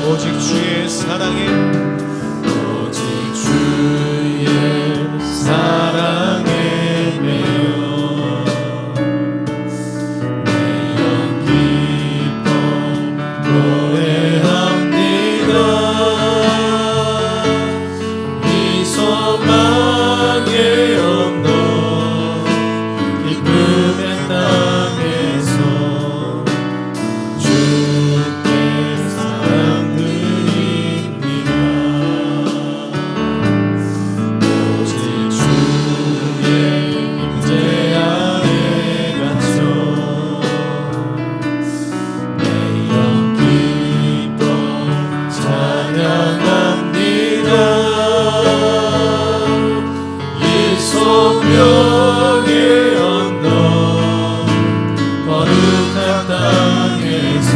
오직 주의 사랑에 오직 주의 사랑에 매여 내 영 기뻐 노래합니다. 이 소망의 언덕 기쁨의 땅에서 주께 사랑드립니다. 오직 주의 임재 아래 갇혀 내 영 기뻐 찬양합니다. 이 소명의 언덕 거룩한 땅에서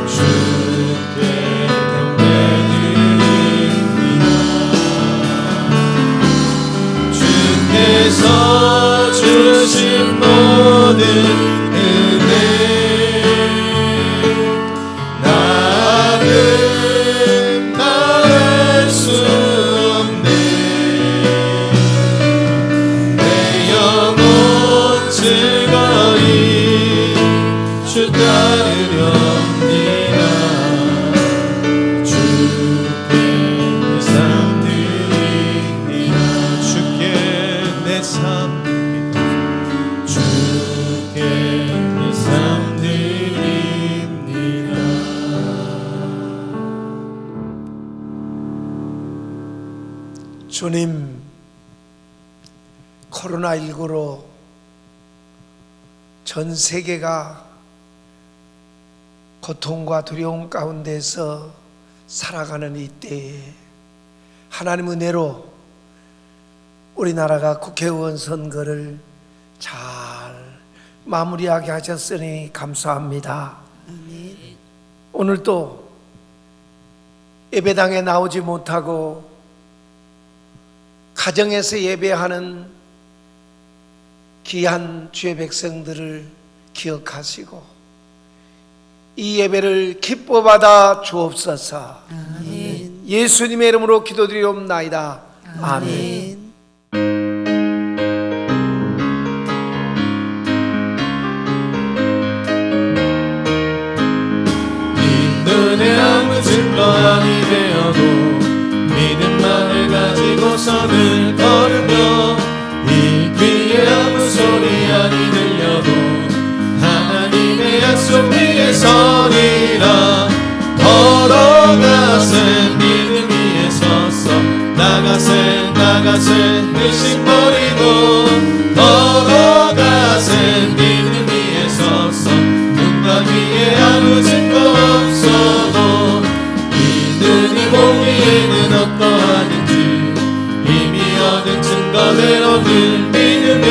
주께 경배드립니다. 주께서 주신 모든 은혜 나는 말할 수 없네. 내 영혼 즐거이 주 따르렵니다. 주께 내 삶 드립니다. 주께 내 삶 드립니다. 주께 내 삶 드립니다. 주님, 코로나19로 전 세계가 고통과 두려움 가운데서 살아가는 이때에 하나님 은혜로 우리나라가 국회의원 선거를 잘 마무리하게 하셨으니 감사합니다. 오늘 또 예배당에 나오지 못하고 가정에서 예배하는 귀한 주의 백성들을 기억하시고 이 예배를 기뻐 받아 주옵소서. 아멘. 예수님의 이름으로 기도드리옵나이다. 아멘. 눈에 아무 증거 아니 되어도 믿음만을 가지고서는 걸으며 이 귀에 아무 소리 아니 들려도 하나님의 약속 위에 서리라. 걸어가세 믿음 위에 섰어 나가세 나가세 의심 버리고 걸어가세 믿음 위에 섰어 눈과 귀에 아무 증거 없어도 이 눈이 보기에는 어떠하든지 이미 얻은 증거대로는 믿으며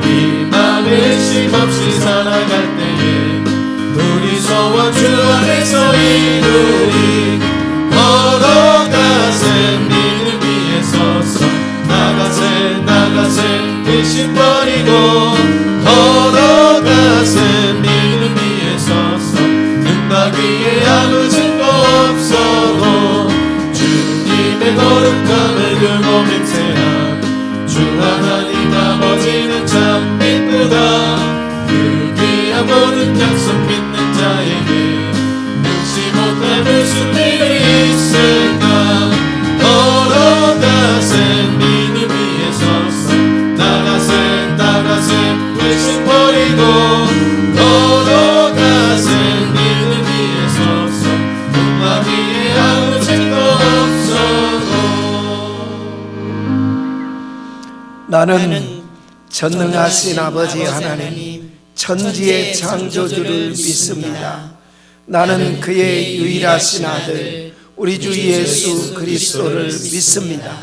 이 맘에 의심 없이 살아갈 때에 우리 소원 주 안에서 이루리. 걸어가세 믿음 위에 섰어 나가세 나가세 의심 버리고 걸어가세 믿음 위에 섰어 눈과 귀에 아무 증거 없어도 주님의 거룩함을 들고 맹세한 주 하나님 아버지는 참 기쁘다. 그 귀한 모든 약속 믿는 자에게 능치 못할 무슨 일이 있을까. 걸어가세 믿음 위에 섰어 나가세 나가세 의심 버리고 걸어가세 믿음 위에 섰어 눈과 귀에 아무 증거 없어도. 나는 전능하신 아버지 하나님 천지의 창조주를 믿습니다. 나는 그의 유일하신 아들 우리 주 예수 그리스도를 믿습니다.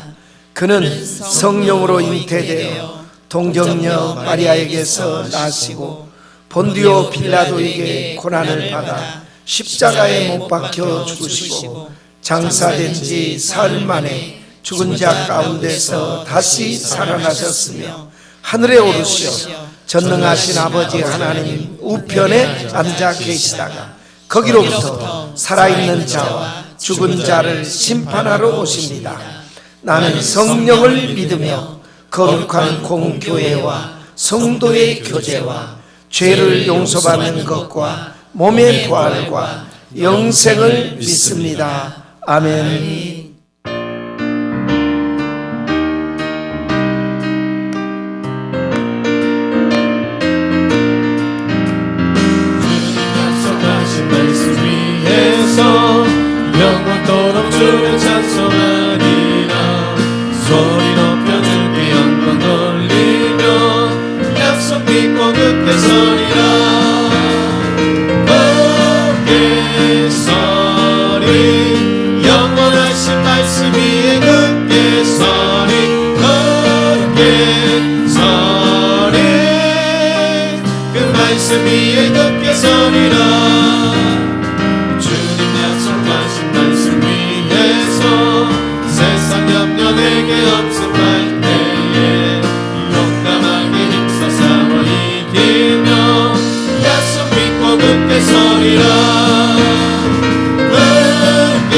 그는 성령으로 잉태되어 동정녀 마리아에게서 나시고 본디오 빌라도에게 고난을 받아 십자가에 못 박혀 죽으시고 장사된 지 사흘 만에 죽은 자 가운데서 다시 살아나셨으며 하늘에 오르시어 전능하신 아버지 하나님 우편에 앉아 계시다가 거기로부터 살아있는 자와 죽은 자를 심판하러 오십니다. 나는 성령을 믿으며 거룩한 공교회와 성도의 교제와 죄를 용서받는 것과 몸의 부활과 영생을 믿습니다. 아멘. 약속하신 말씀 위에서 영원토록 주를 찬송하리라. 소리 높여 주께 영광 돌리며 약속 믿고 굳게 서리라. 굳게 서리 영원하신 말씀 위에 굳게 서리. 굳게 서리 그 말씀 위에 굳게 서리라. 주님 약속하신 말씀 위에서 세상 염려 내게 없음할 때에 용감하게 힘써 싸워 이기며 약속 믿고 굳게 서리라. 굳게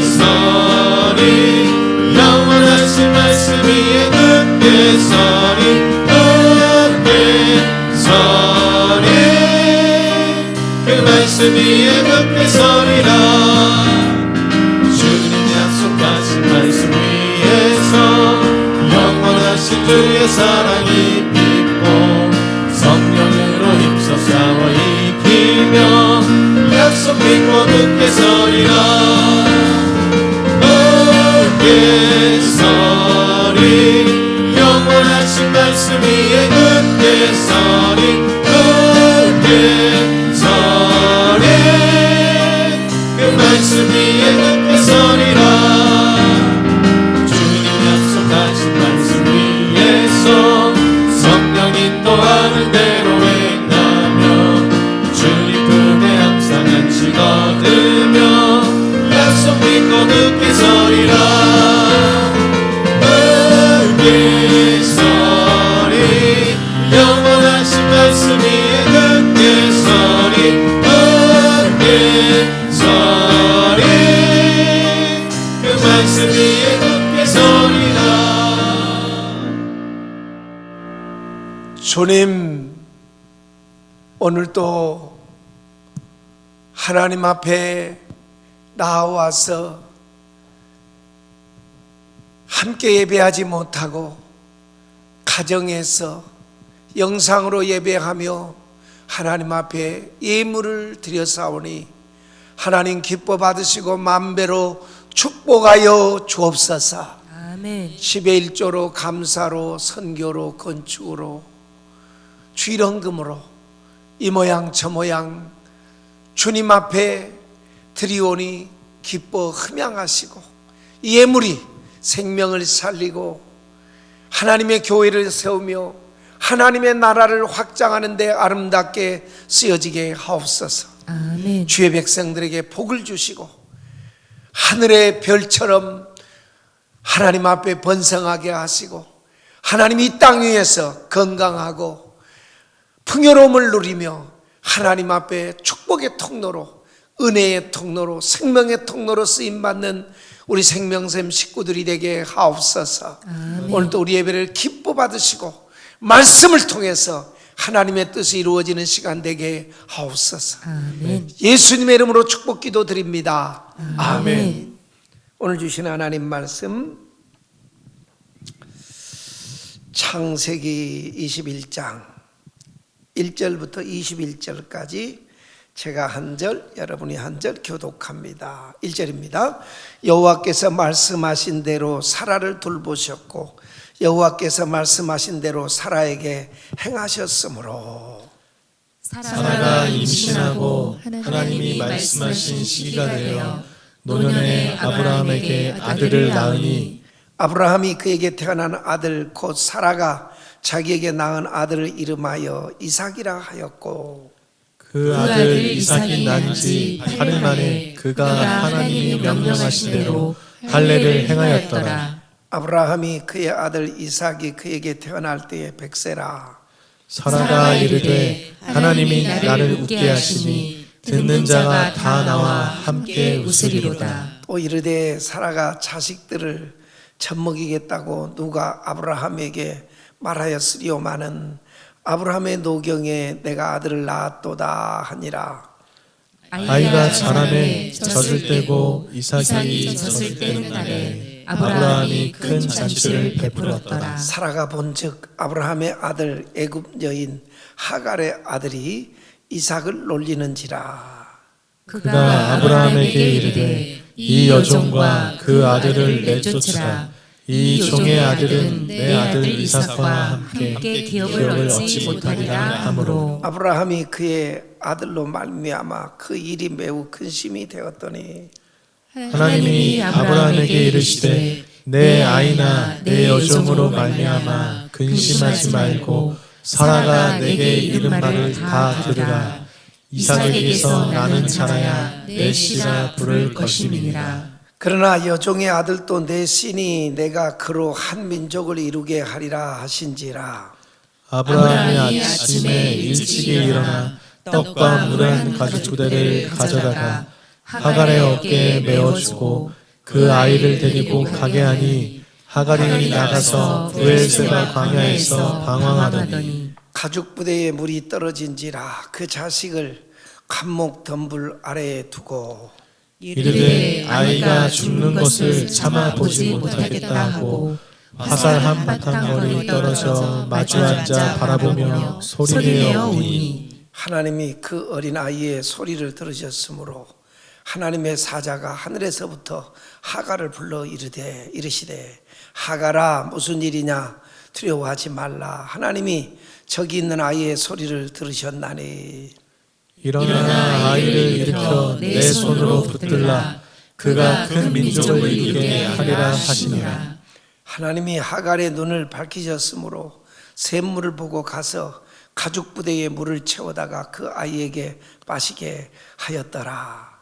서리 영원하신 말씀 위에 굳게 서리. 굳게 서리 그 말씀 위에 굳게 서리라. 주님 약속하신 말씀 위에서 영원하신 주의 사랑이 있고 성령으로 힘써 싸워 이기며 약속 믿고 굳게 서리라. 굳게 서리 영원하신 말씀 위에 굳게 서리. 굳게 서리 그 말씀 위에 굳게 서리라. 주님 약속하신 말씀 위에서 성령 인도하는 대로 행하며 주님 품에 항상 안식 얻으며 약속 믿고 굳게 서리라. 굳게 서리 영원하신 말씀 위에 굳게 서리. 굳게 서리 그 말씀 위에 굳게 서리라. 주님, 오늘도 하나님 앞에 나와서 함께 예배하지 못하고 가정에서 영상으로 예배하며 하나님 앞에 예물을 드렸사오니 하나님 기뻐 받으시고 만배로 축복하여 주옵소서. 아멘. 10의 1조로 감사로 선교로 건축으로 주일헌금으로 이 모양 저 모양 주님 앞에 드리오니 기뻐 흠양하시고 이 예물이 생명을 살리고 하나님의 교회를 세우며 하나님의 나라를 확장하는 데 아름답게 쓰여지게 하옵소서. 아멘. 주의 백성들에게 복을 주시고 하늘의 별처럼 하나님 앞에 번성하게 하시고 하나님 이 땅 위에서 건강하고 풍요로움을 누리며 하나님 앞에 축복의 통로로 은혜의 통로로 생명의 통로로 쓰임받는 우리 생명샘 식구들이 되게 하옵소서. 아멘. 오늘도 우리 예배를 기뻐 받으시고 말씀을 통해서 하나님의 뜻이 이루어지는 시간 되게 하옵소서. 아멘. 예수님의 이름으로 축복 기도 드립니다. 아멘. 오늘 주신 하나님 말씀 창세기 21장 1절부터 21절까지 제가 한 절, 여러분이 한 절 교독합니다. 1절입니다. 여호와께서 말씀하신 대로 사라를 돌보셨고 여호와께서 말씀하신 대로 사라에게 행하셨으므로 사라가 임신하고 하나님이 말씀하신 시기가 되어 노년에 아브라함에게 아들을 낳으니 아브라함이 그에게 태어난 아들 곧 사라가 자기에게 낳은 아들을 이름하여 이삭이라 하였고 그 아들 이삭이 난 지 8일 만에 그가 하나님이 명령하신 대로 할례를 행하였더라. 아브라함이 그의 아들 이삭이 그에게 태어날 때에 100세라. 사라가 이르되 하나님이 나를 웃게 하시니 듣는 자가 다 나와 함께 웃으리로다. 또 이르되 사라가 자식들을 젖먹이겠다고 누가 아브라함에게 말하였으리오마는 아브라함의 노경에 내가 아들을 낳았도다 하니라. 아이가 자라매 젖을 때고 이삭이 젖을 때는 날에 아브라함이 큰 잔치를 베풀었더라. 사라가 본즉 아브라함의 아들 애굽 여인 하갈의 아들이 이삭을 놀리는지라. 그가 아브라함에게 이르되 이 여종과 그 아들을 내쫓으라. 이 종의 아들은 내 아들 이삭과 함께 기업을 얻지 못하리라 하므로 아브라함이 그의 아들로 말미암아 그 일이 매우 근심이 되었더니 하나님이 아브라함에게 이르시되 내 아이나 내 여종으로 말미암아 근심하지 말고 사라가 내게 이른 말을 다 들으라. 이삭에게서 나는 자라야 내 씨라 부를 것임이니라. 그러나 여종의 아들도 내 씨니 내가 그로 한 민족을 이루게 하리라 하신지라. 아브라함이 아침에 일찍이 일어나 떡과 물 한 가죽부대를 가져다가 하갈의 어깨에 메어주고 그 아이를 데리고 가게 하니 하갈이 나가서 브엘세바 광야에서 방황하더니 가죽 부대에 물이 떨어진지라 그 자식을 감목 덤불 아래에 두고 이르되 아이가 죽는 것을 참아 보지 못하겠다 하고 화살 한 바탕 거리 떨어져 마주 앉아 바라보며 소리내어 우니 하나님이 그 어린 아이의 소리를 들으셨으므로 하나님의 사자가 하늘에서부터 하갈을 불러 이르시되 하갈아 무슨 일이냐 두려워하지 말라. 하나님이 저기 있는 아이의 소리를 들으셨나니 일어나 아이를 일으켜 내 손으로 붙들라. 그가 큰 민족을 이루게 하리라 하시니라. 하나님이 하갈의 눈을 밝히셨으므로 샘물을 보고 가서 가죽 부대에 물을 채워다가 그 아이에게 마시게 하였더라.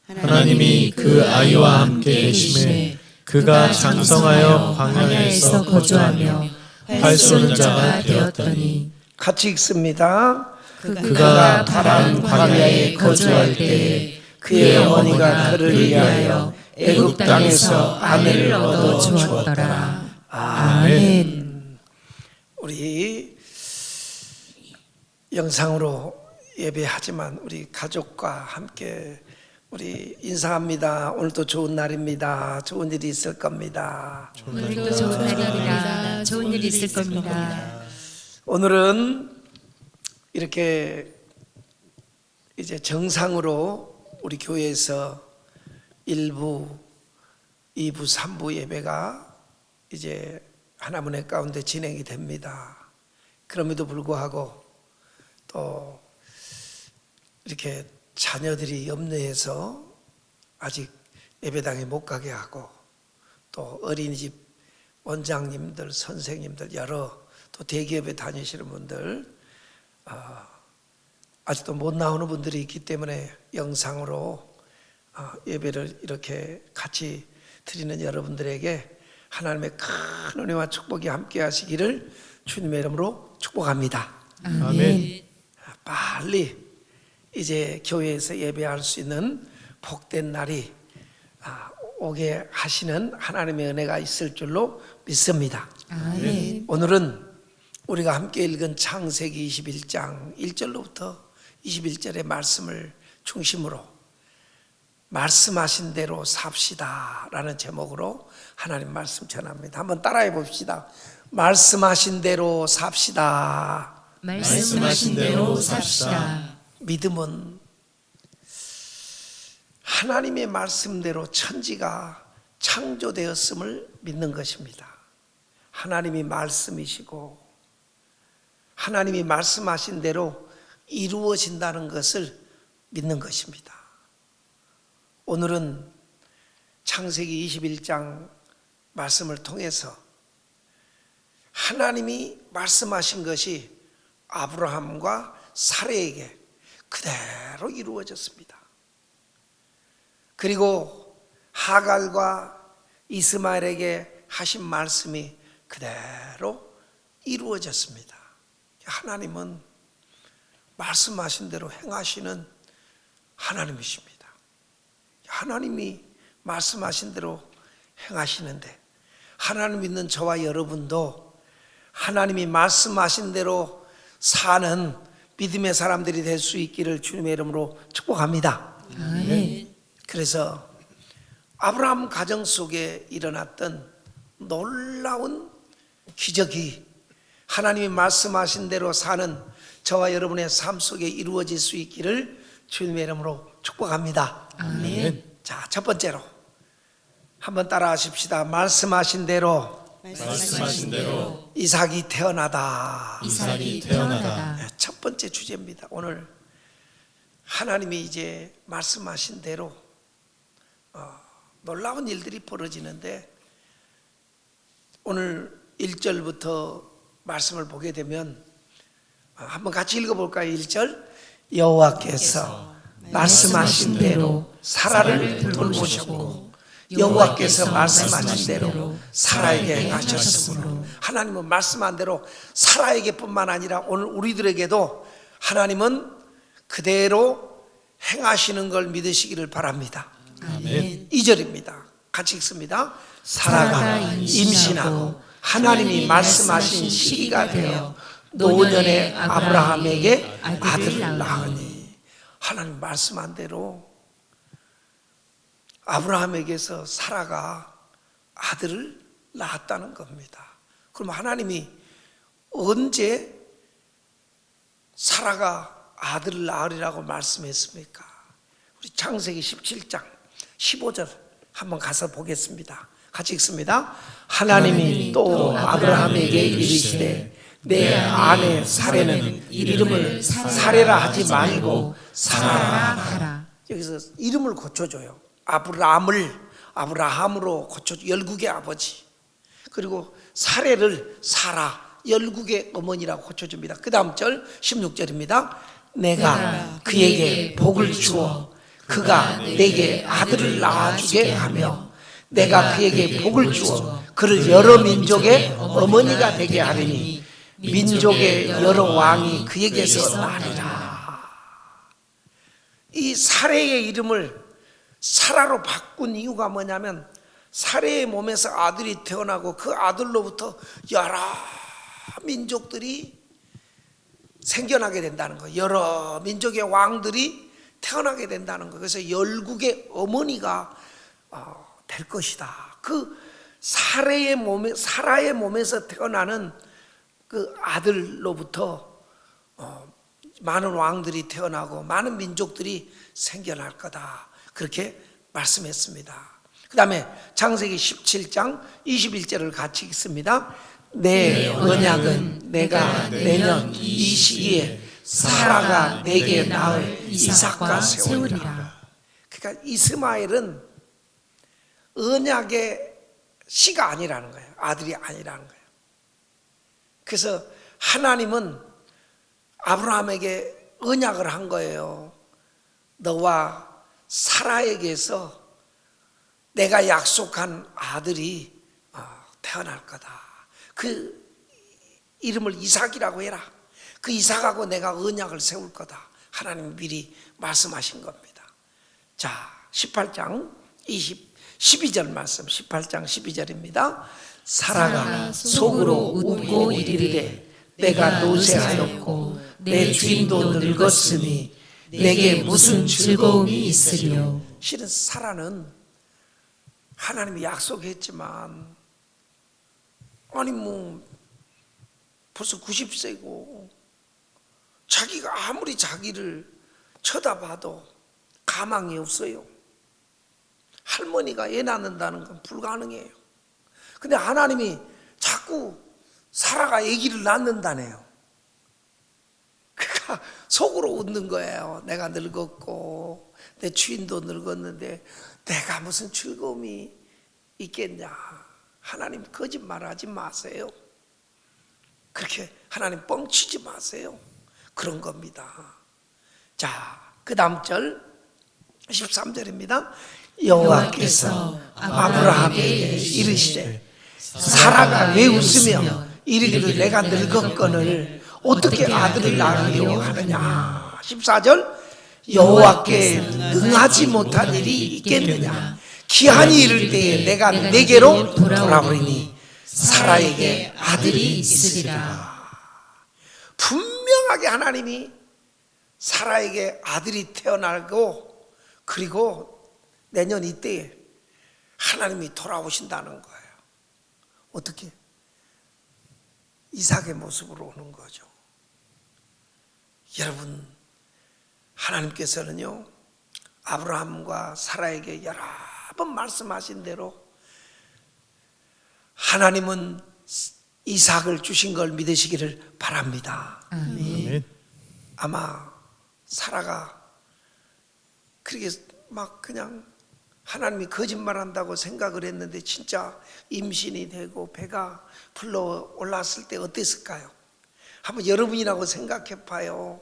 하나님이 그 아이와 함께 계심에 그가 장성하여 광야에서 거주하며 활 쏘는 자가 되었더니 같이 읽습니다. 그가 바람 광야에 거주할 때에 그의 어머니가 그를 위하여 애굽 땅에서 아내를 얻어 주었더라. 아멘. 우리 영상으로 예배하지만 우리 가족과 함께 우리 인사합니다. 오늘도 좋은 날입니다. 좋은 일이 있을 겁니다. 오늘도 좋은 날입니다. 좋은 일이 있을 겁니다. 오늘은 이렇게 이제 정상으로 우리 교회에서 1부, 2부, 3부 예배가 이제 하나문회 가운데 진행이 됩니다. 그럼에도 불구하고 또 이렇게 자녀들이 염려해서 아직 예배당에 못 가게 하고 또 어린이집 원장님들, 선생님들 여러 또 대기업에 다니시는 분들 아직도 못 나오는 분들이 있기 때문에 영상으로 예배를 이렇게 같이 드리는 여러분들에게 하나님의 큰 은혜와 축복이 함께 하시기를 주님의 이름으로 축복합니다. 아멘. 빨리 이제 교회에서 예배할 수 있는 복된 날이 오게 하시는 하나님의 은혜가 있을 줄로 믿습니다. 아멘. 오늘은 우리가 함께 읽은 창세기 21장 1절로부터 21절의 말씀을 중심으로 말씀하신 대로 삽시다 라는 제목으로 하나님 말씀 전합니다. 한번 따라해 봅시다. 말씀하신 대로 삽시다. 말씀하신 대로 삽시다. 믿음은 하나님의 말씀대로 천지가 창조되었음을 믿는 것입니다. 하나님이 말씀이시고 하나님이 말씀하신 대로 이루어진다는 것을 믿는 것입니다. 오늘은 창세기 21장 말씀을 통해서 하나님이 말씀하신 것이 아브라함과 사레에게 그대로 이루어졌습니다. 그리고 하갈과 이스마엘에게 하신 말씀이 그대로 이루어졌습니다. 하나님은 말씀하신 대로 행하시는 하나님이십니다. 하나님이 말씀하신 대로 행하시는데, 하나님 믿는 저와 여러분도 하나님이 말씀하신 대로 사는 믿음의 사람들이 될 수 있기를 주님의 이름으로 축복합니다. 아멘. 그래서 아브라함 가정 속에 일어났던 놀라운 기적이 하나님이 말씀하신 대로 사는 저와 여러분의 삶 속에 이루어질 수 있기를 주님의 이름으로 축복합니다. 아멘. 자, 첫 번째로 한번 따라 하십시다. 말씀하신 대로 이삭이 태어나다. 이삭이 태어나다. 네, 첫 번째 주제입니다. 오늘 하나님이 이제 말씀하신 대로 놀라운 일들이 벌어지는데, 오늘 1절부터 말씀을 보게 되면 한번 같이 읽어볼까요? 1절, 여호와께서 말씀하신 대로 사라를 돌보셨고 여호와께서 말씀하신 대로 사라에게 행하셨으므로, 하나님은 말씀한 대로 사라에게뿐만 아니라 오늘 우리들에게도 하나님은 그대로 행하시는 걸 믿으시기를 바랍니다. 아멘. 2절입니다. 같이 읽습니다. 사라가 임신하고 하나님이 말씀하신 시기가 되어 노년의 아브라함에게 아들을 낳으니, 하나님 말씀한 대로 아브라함에게서 사라가 아들을 낳았다는 겁니다. 그럼 하나님이 언제 사라가 아들을 낳으리라고 말씀했습니까? 우리 창세기 17장 15절 한번 가서 보겠습니다. 같이 읽습니다. 하나님이 또 아브라함에게 이르시되 내 아내 사레는 이름을 사레라 하지 말고 사라라 하라. 여기서 이름을 고쳐줘요. 아브라함으로 고쳐줘. 열국의 아버지. 그리고 사레를 사라, 열국의 어머니라고 고쳐줍니다. 그 다음 절 16절입니다. 내가 그에게 복을 주어 그가 내게 아들을 낳아주게 하며 내가 그에게 복을 주어 그를 여러 민족의 어머니가 되게 하리니 민족의 여러 왕이 그에게서 나리라. 이 사레의 이름을 사라로 바꾼 이유가 뭐냐면, 사레의 몸에서 아들이 태어나고 그 아들로부터 여러 민족들이 생겨나게 된다는 거예요. 여러 민족의 왕들이 태어나게 된다는 거예요. 그래서 열국의 어머니가 될 것이다. 그 사라의 몸에서 태어나는 그 아들로부터 많은 왕들이 태어나고 많은 민족들이 생겨날 거다. 그렇게 말씀했습니다. 그 다음에 창세기 17장 21절을 같이 읽습니다. 내 언약은 내가 내년 이 시기에 사라가 내게 낳을 이삭과 세우리라. 그러니까 이스마엘은 언약의 씨가 아니라는 거예요. 아들이 아니라는 거예요. 그래서 하나님은 아브라함에게 언약을 한 거예요. 너와 사라에게서 내가 약속한 아들이 태어날 거다. 그 이름을 이삭이라고 해라. 그 이삭하고 내가 언약을 세울 거다. 하나님 미리 말씀하신 겁니다. 자, 18장 12절 말씀, 18장 12절입니다. 사라가 속으로 웃고 이르되 내가 노쇠하였고 내 주인도 늙었으니 내게 무슨 즐거움이 있으리요. 실은 사라는 하나님이 약속했지만, 아니 벌써 90세고 자기가 아무리 자기를 쳐다봐도 가망이 없어요. 할머니가 애 낳는다는 건 불가능해요. 근데 하나님이 자꾸 사라가 아기를 낳는다네요. 그러니까 속으로 웃는 거예요. 내가 늙었고 내 주인도 늙었는데 내가 무슨 즐거움이 있겠냐. 하나님 거짓말하지 마세요. 그렇게 하나님 뻥치지 마세요. 그런 겁니다. 자, 그 다음 절 13절입니다. 여호와께서 아브라함에게 이르시되 사라가 왜 웃으며 이르기를 내가 늙었거늘 어떻게 아들을 낳으려고 하느냐. 14절 여호와께 능하지 못한 일이 있겠느냐. 기한이 이를 때에 내가 내게로 돌아오리니 사라에게 아들이 있으리라. 분명하게 하나님이 사라에게 아들이 태어나고 그리고 내년 이때에 하나님이 돌아오신다는 거예요. 어떻게? 이삭의 모습으로 오는 거죠. 여러분, 하나님께서는요 아브라함과 사라에게 여러 번 말씀하신 대로 하나님은 이삭을 주신 걸 믿으시기를 바랍니다. 아멘. 아마 사라가 그렇게 막 그냥 하나님이 거짓말한다고 생각을 했는데 진짜 임신이 되고 배가 불러 올랐을 때 어땠을까요? 한번 여러분이라고 생각해 봐요.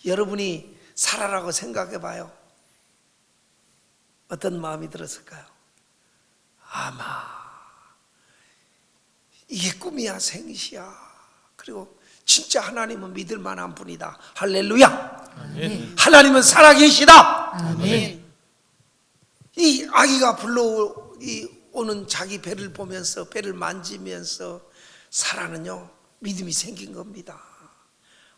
여러분이 사라라고 생각해 봐요. 어떤 마음이 들었을까요? 아마 이게 꿈이야 생시야. 그리고 진짜 하나님은 믿을 만한 분이다. 할렐루야. 아멘. 하나님은 살아계시다. 아멘. 이 아기가 불러오는 자기 배를 보면서 배를 만지면서 사라는요 믿음이 생긴 겁니다.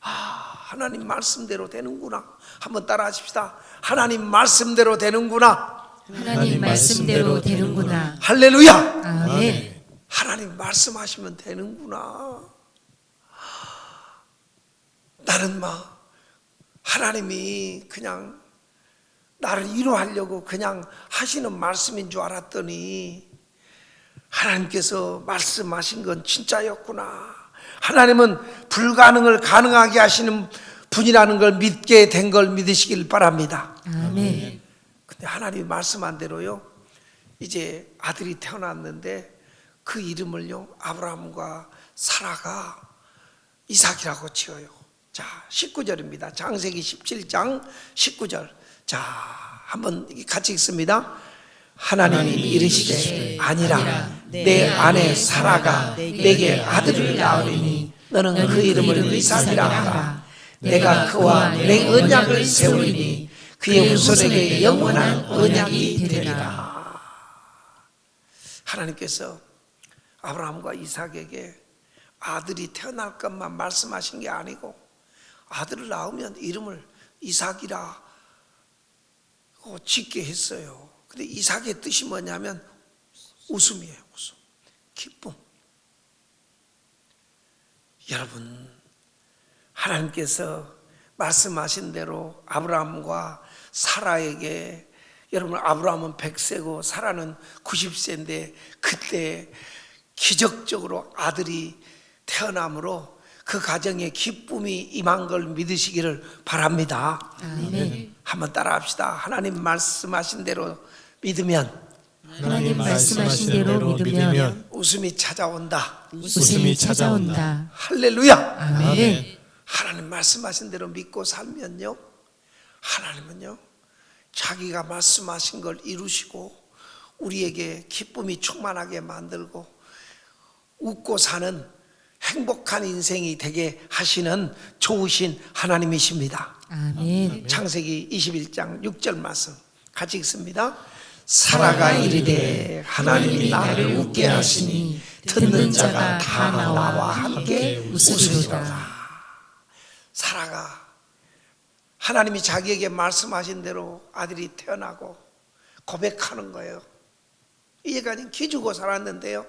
아, 하나님 말씀대로 되는구나. 한번 따라 하십시다. 하나님 말씀대로 되는구나. 하나님 말씀대로 되는구나. 할렐루야. 아멘. 하나님 말씀하시면 되는구나. 나는 막 하나님이 그냥 나를 위로하려고 그냥 하시는 말씀인 줄 알았더니 하나님께서 말씀하신 건 진짜였구나. 하나님은 불가능을 가능하게 하시는 분이라는 걸 믿게 된 걸 믿으시길 바랍니다. 아멘. 근데 하나님이 말씀한 대로요 이제 아들이 태어났는데 그 이름을요 아브라함과 사라가 이삭이라고 지어요. 자 19절입니다. 창세기 17장 19절. 자 한번 같이 읽습니다. 하나님이 이르시되 아니라 내 아내 사라가 내게 아들을 낳으리니 너는 그 이름을 이삭이라 하라. 내가 그와 내 언약을 세우리니 그의 후손에게 영원한 언약이 되리라. 하나님께서 아브라함과 이삭에게 아들이 태어날 것만 말씀하신 게 아니고 아들을 낳으면 이름을 이삭이라 짓게 했어요. 근데 이삭의 뜻이 뭐냐면 웃음이에요. 웃음, 기쁨. 여러분, 하나님께서 말씀하신 대로 아브라함과 사라에게, 여러분 아브라함은 100세고 사라는 90세인데 그때 기적적으로 아들이 태어남으로 그 가정에 기쁨이 임한 걸 믿으시기를 바랍니다. 아멘. 한번 따라합시다. 하나님 말씀하신 대로 믿으면 하나님 말씀하신 대로 믿으면 웃음이 찾아온다. 웃음이 찾아온다. 할렐루야. 아멘. 하나님 말씀하신 대로 믿고 살면요 하나님은요 자기가 말씀하신 걸 이루시고 우리에게 기쁨이 충만하게 만들고 웃고 사는 행복한 인생이 되게 하시는 좋으신 하나님이십니다. 아멘. 창세기 21장 6절 말씀 같이 읽습니다. 사라가 이르되 하나님이 나를 웃게 하시니 듣는 자가 다 나와 함께 웃으리로다. 사라가 하나님이 자기에게 말씀하신 대로 아들이 태어나고 고백하는 거예요. 이제까지 기죽어 살았는데요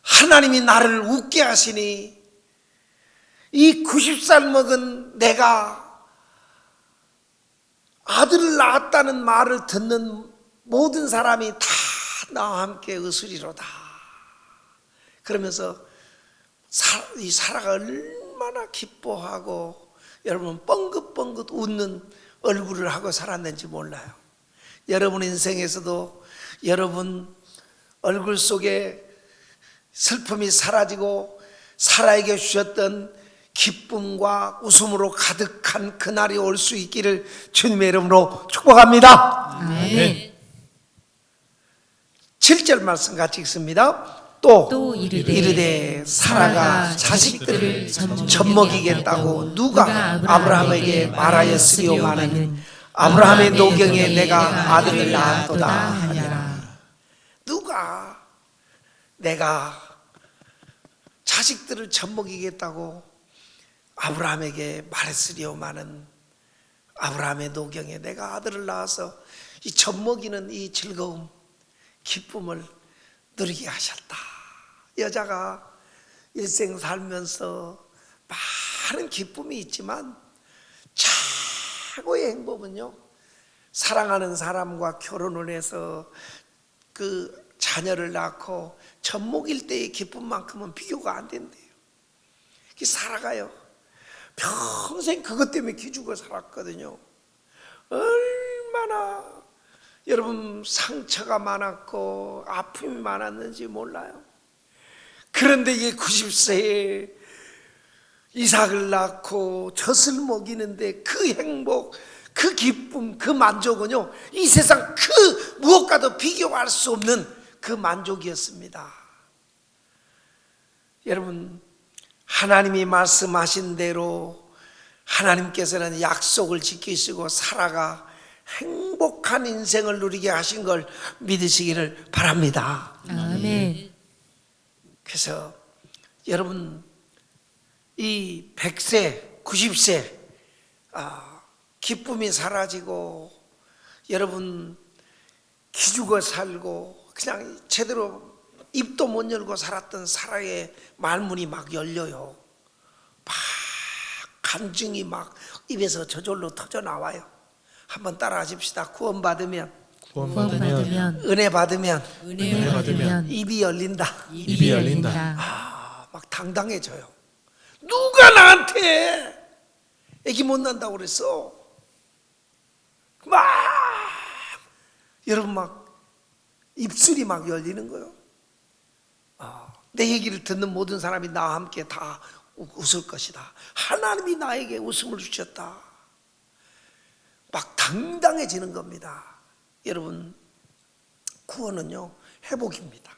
하나님이 나를 웃게 하시니 이 90살 먹은 내가 아들을 낳았다는 말을 듣는 모든 사람이 다 나와 함께 웃으리로다. 그러면서 이 사라가 얼마나 기뻐하고 여러분 뻥긋뻥긋 웃는 얼굴을 하고 살았는지 몰라요. 여러분 인생에서도 여러분 얼굴 속에 슬픔이 사라지고 사라에게 주셨던 기쁨과 웃음으로 가득한 그날이 올 수 있기를 주님의 이름으로 축복합니다. 아멘. 7절 말씀 같이 읽습니다. 또 이르되 이르되 사라가 자식들을 젖먹이겠다고 누가 아브라함에게 말하였으리오마는 아브라함의 노경에 내가 아들을 낳았도다 하니라. 누가 내가 자식들을 젖먹이겠다고 아브라함에게 말했으리오마는 아브라함의 노경에 내가 아들을 낳아서 이 젖먹이는 이 즐거움, 기쁨을 누리게 하셨다. 여자가 일생 살면서 많은 기쁨이 있지만 최고의 행복은요, 사랑하는 사람과 결혼을 해서 그 자녀를 낳고 젖먹일 때의 기쁨만큼은 비교가 안 된대요. 살아가요. 평생 그것 때문에 기죽어 살았거든요. 얼마나 여러분 상처가 많았고 아픔이 많았는지 몰라요. 그런데 이게 90세에 이삭을 낳고 젖을 먹이는데 그 행복, 그 기쁨, 그 만족은요, 이 세상 그 무엇과도 비교할 수 없는 그 만족이었습니다. 여러분, 하나님이 말씀하신 대로 하나님께서는 약속을 지키시고 사라가 행복한 인생을 누리게 하신 걸 믿으시기를 바랍니다. 아멘. 그래서 여러분, 이 100세, 90세 기쁨이 사라지고 여러분 기죽어 살고 그냥 제대로 입도 못 열고 살았던 사라의 말문이 막 열려요. 막 간증이 막 입에서 저절로 터져 나와요. 한번 따라 하십시다. 구원받으면, 은혜 받으면 입이 열린다. 입이 열린다. 막 당당해져요. 누가 나한테 애기 못 난다고 그랬어? 막 여러분 막 입술이 막 열리는 거예요. 내 얘기를 듣는 모든 사람이 나와 함께 다 웃을 것이다. 하나님이 나에게 웃음을 주셨다. 막 당당해지는 겁니다. 여러분, 구원은요 회복입니다.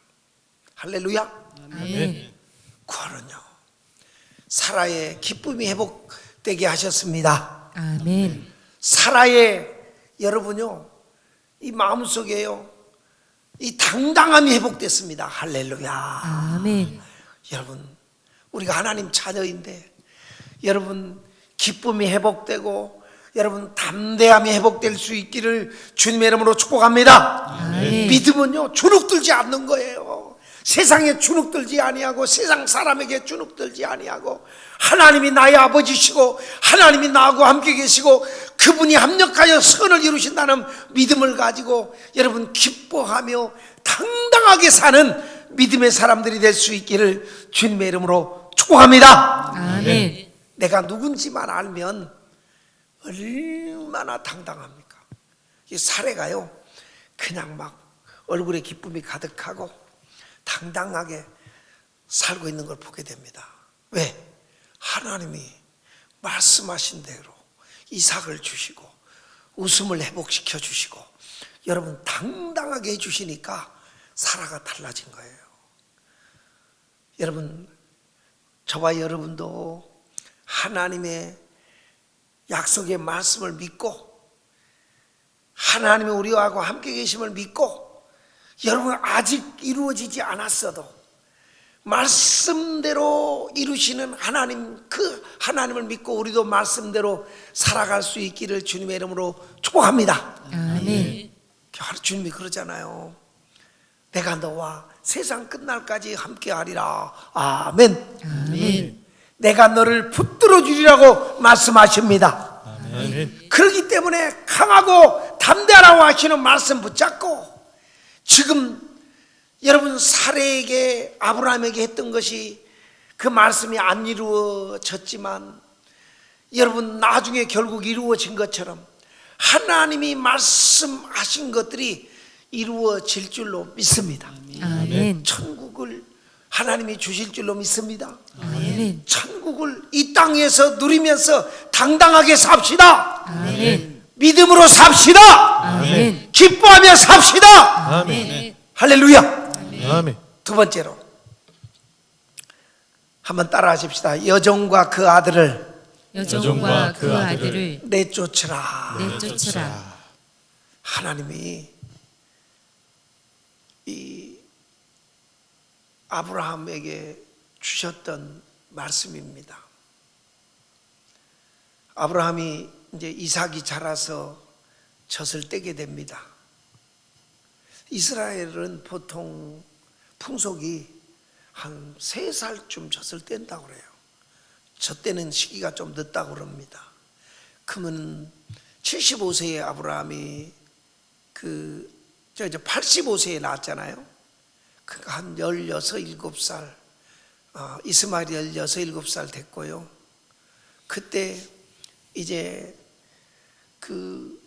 할렐루야. 아멘. 구원은요 사라의 기쁨이 회복되게 하셨습니다. 아멘. 사라의 여러분요 이 마음속에요 이 당당함이 회복됐습니다. 할렐루야. 아멘. 여러분, 우리가 하나님 자녀인데 여러분 기쁨이 회복되고 여러분 담대함이 회복될 수 있기를 주님의 이름으로 축복합니다. 아멘. 믿음은요 주눅들지 않는 거예요. 세상에 주눅들지 아니하고 세상 사람에게 주눅들지 아니하고 하나님이 나의 아버지시고 하나님이 나하고 함께 계시고 그분이 합력하여 선을 이루신다는 믿음을 가지고 여러분 기뻐하며 당당하게 사는 믿음의 사람들이 될 수 있기를 주님의 이름으로 축복합니다. 아멘. 내가 누군지만 알면 얼마나 당당합니까? 이 사례가요 그냥 막 얼굴에 기쁨이 가득하고 당당하게 살고 있는 걸 보게 됩니다. 왜? 하나님이 말씀하신 대로 이삭을 주시고 웃음을 회복시켜 주시고 여러분 당당하게 해주시니까 사라가 달라진 거예요. 여러분, 저와 여러분도 하나님의 약속의 말씀을 믿고 하나님이 우리와 함께 계심을 믿고 여러분 아직 이루어지지 않았어도 말씀대로 이루시는 하나님, 그 하나님을 믿고 우리도 말씀대로 살아갈 수 있기를 주님의 이름으로 축복합니다. 아멘. 주님이 그러잖아요. 내가 너와 세상 끝날까지 함께하리라. 아멘. 아멘. 내가 너를 붙들어 주리라고 말씀하십니다. 아멘. 그렇기 때문에 강하고 담대하라고 하시는 말씀 붙잡고 지금 여러분 사례에게 아브라함에게 했던 것이 그 말씀이 안 이루어졌지만 여러분 나중에 결국 이루어진 것처럼 하나님이 말씀하신 것들이 이루어질 줄로 믿습니다. 아멘. 천국을 하나님이 주실 줄로 믿습니다. 아멘. 천국을 이 땅에서 누리면서 당당하게 삽시다. 아멘. 믿음으로 삽시다. 아멘. 기뻐하며 삽시다. 아멘. 할렐루야. 아멘. 두 번째로 한번 따라 하십시다. 여종과 그 아들을 여종과 그 아들을 내쫓으라. 내쫓으라. 하나님이 이 아브라함에게 주셨던 말씀입니다. 아브라함이 이제 이삭이 자라서 젖을 떼게 됩니다. 이스라엘은 보통 풍속이 한 3살쯤 젖을 뗀다고 그래요. 젖 떼는 시기가 좀 늦다고 그럽니다. 그러면 75세의 아브라함이 이제 85세에 낳았잖아요. 그러니까 한 16, 17살, 이스마엘이 16, 17살 됐고요. 그때 이제 그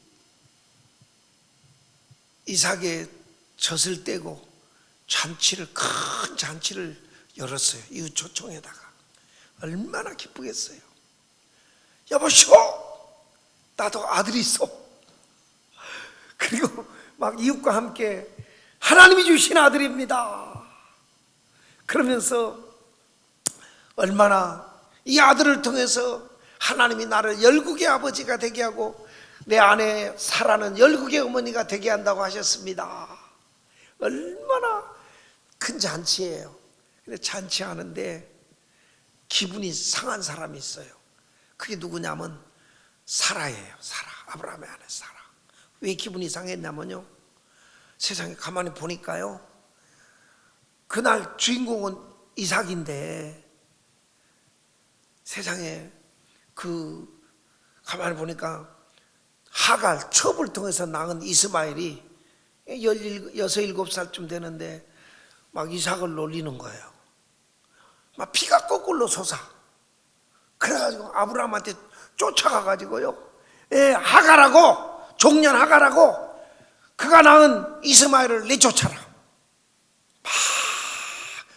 이삭의 젖을 떼고 큰 잔치를 열었어요. 이웃 초청에다가. 얼마나 기쁘겠어요. 여보시오, 나도 아들이 있어. 그리고 막 이웃과 함께 하나님이 주신 아들입니다. 그러면서 얼마나 이 아들을 통해서 하나님이 나를 열국의 아버지가 되게 하고 내 아내 사라는 열국의 어머니가 되게 한다고 하셨습니다. 얼마나 큰 잔치예요. 근데 잔치하는데 기분이 상한 사람이 있어요. 그게 누구냐면 사라예요. 사라. 아브라함의 아내 사라. 왜 기분이 상했냐면요, 세상에 가만히 보니까요, 그날 주인공은 이삭인데 세상에 가만히 보니까 하갈 첩을 통해서 낳은 이스마엘이 16, 17살쯤 되는데 막 이삭을 놀리는 거예요. 막 피가 거꾸로 솟아. 그래가지고 아브라함한테 쫓아가가지고요, 하갈하고, 종년 하갈하고 그가 낳은 이스마엘을 내쫓아라. 막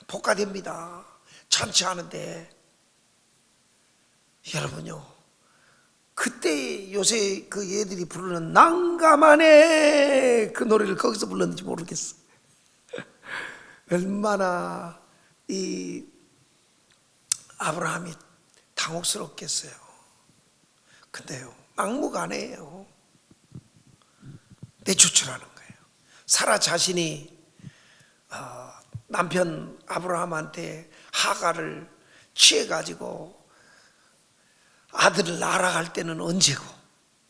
복가됩니다. 잔치하는데. 여러분요, 그때 요새 그 얘들이 부르는 난감하네, 그 노래를 거기서 불렀는지 모르겠어. 얼마나 이 아브라함이 당혹스럽겠어요. 근데요, 막무가내예요. 내쫓으라는 거예요. 사라 자신이 남편 아브라함한테 하갈을 취해가지고 아들을 낳아갈 때는 언제고?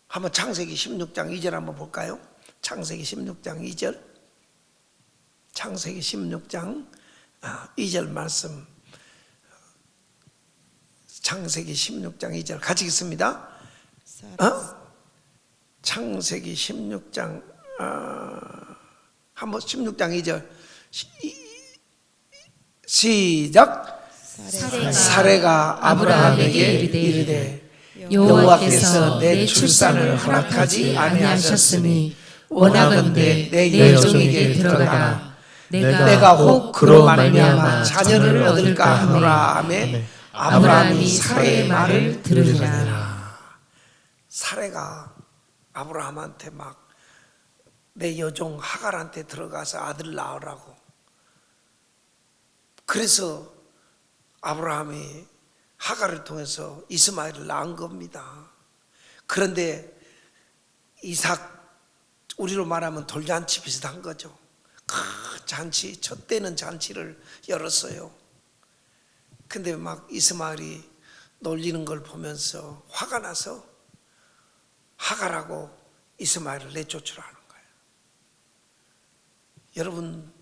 한번 창세기 16장 2절 한번 볼까요? 창세기 16장 2절. 창세기 16장 2절 말씀. 창세기 16장 2절 같이 읽습니다. 창세기 16장 한번 16장 2절 시작. 사레가 아브라함에게 이르되 여호와께서 내 출산을 허락하지 아니하셨으니 원하건대 내 여종에게 들어가라. 내가 혹 그로 말미암아 자녀를 얻을까 하노라 하매 아브라함이 사레의 말을 들으니라. 사레가 아브라함한테 막 내 여종 하갈한테 들어가서 아들 낳으라고. 그래서 아브라함이 하갈을 통해서 이스마엘을 낳은 겁니다. 그런데 이삭, 우리로 말하면 돌잔치 비슷한 거죠. 큰 잔치, 첫 때는 잔치를 열었어요. 근데 막 이스마엘이 놀리는 걸 보면서 화가 나서 하갈하고 이스마엘을 내쫓으라는 거예요. 여러분,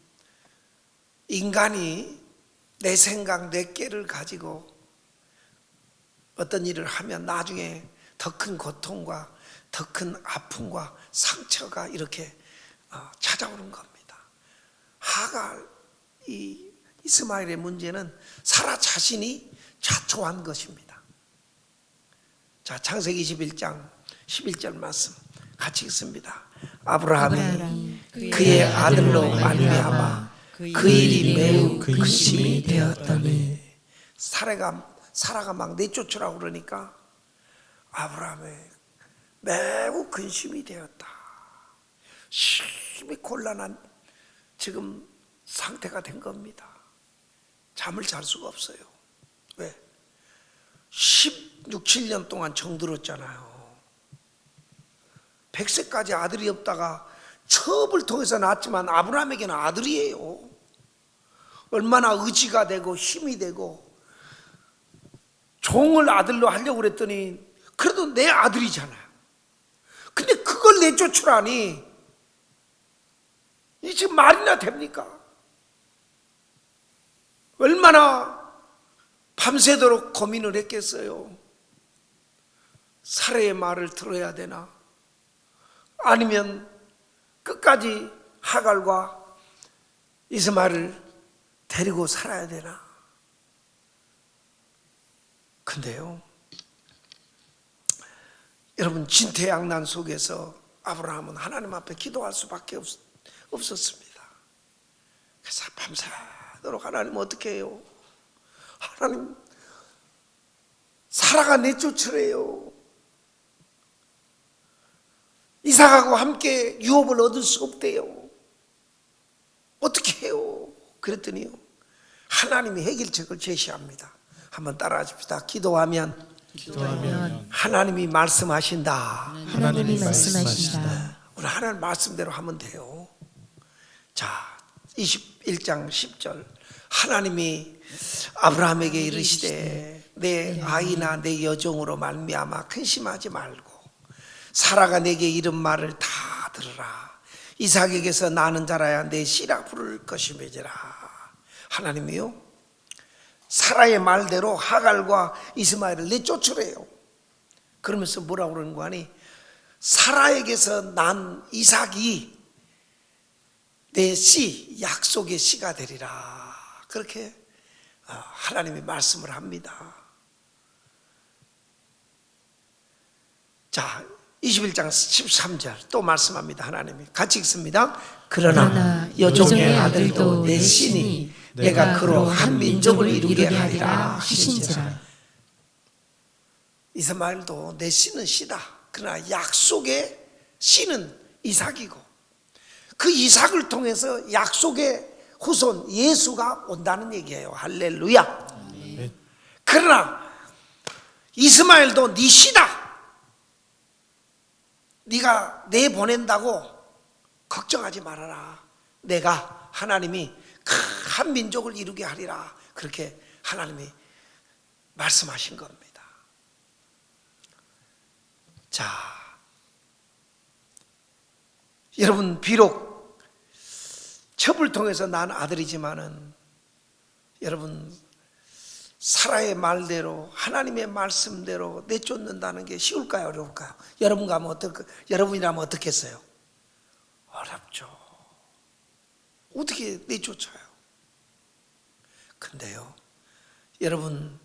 인간이 내 생각, 내 깨를 가지고 어떤 일을 하면 나중에 더 큰 고통과 더 큰 아픔과 상처가 이렇게 찾아오는 겁니다. 하갈, 이 이스마엘의 문제는 사라 자신이 자초한 것입니다. 자, 창세기 21장 11절 말씀 같이 읽습니다. 아브라함이 그의 아들로 말미암아 그 일이 매우 근심이 되었더니. 사라가 막 내쫓으라고 그러니까 아브라함의 매우 근심이 되었다. 심히 곤란한 지금 상태가 된 겁니다. 잠을 잘 수가 없어요. 왜? 16, 7년 동안 정들었잖아요. 100세까지 아들이 없다가 첩을 통해서 낳았지만 아브라함에게는 아들이에요. 얼마나 의지가 되고 힘이 되고 종을 아들로 하려고 그랬더니 그래도 내 아들이잖아요. 근데 그걸 내쫓으라니 이 지금 말이나 됩니까? 얼마나 밤새도록 고민을 했겠어요. 사라의 말을 들어야 되나? 아니면 끝까지 하갈과 이스마엘을 데리고 살아야 되나? 근데요, 여러분, 진퇴양난 속에서 아브라함은 하나님 앞에 기도할 수밖에 없었습니다. 그래서 밤새도록 하나님 어떻게 해요? 하나님, 사라가 내쫓으래요. 이삭하고 함께 유업을 얻을 수 없대요. 어떻게 해요? 그랬더니요, 하나님이 해결책을 제시합니다. 한번 따라하십시다. 기도하면 하나님이 말씀하신다. 하나님이 말씀하신다. 우리 하나님 말씀대로 하면 돼요. 자, 21장 10절. 하나님이 아브라함에게 이르시되 내 아이나 내 여종으로 말미암아 근심하지 말고 사라가 내게 이른 말을 다 들으라. 이삭에게서 나는 자라야 내 씨라 부를 것이며지라. 하나님이요, 사라의 말대로 하갈과 이스마엘을 내쫓으래요. 그러면서 뭐라고 그러는 거 아니? 사라에게서 난 이삭이 내 씨, 약속의 씨가 되리라. 그렇게 하나님이 말씀을 합니다. 자, 21장 13절 또 말씀합니다. 하나님이 같이 읽습니다. 그러나 여종의 아들도 내 씨니 내가 그로 한 민족을 이루게 하리라 하신지라. 이스마엘도 내 씨는 씨다. 그러나 약속의 씨는 이삭이고 그 이삭을 통해서 약속의 후손 예수가 온다는 얘기예요. 할렐루야. 그러나 이스마엘도 네 씨다. 네가 내 보낸다고 걱정하지 말아라. 내가 하나님이 한 민족을 이루게 하리라. 그렇게 하나님이 말씀하신 겁니다. 자, 여러분, 비록 첩을 통해서 난 아들이지만은 여러분, 사라의 말대로 하나님의 말씀대로 내쫓는다는 게 쉬울까요, 어려울까요? 여러분이라면 어떻겠어요? 어렵죠. 어떻게 내쫓아요? 근데요, 여러분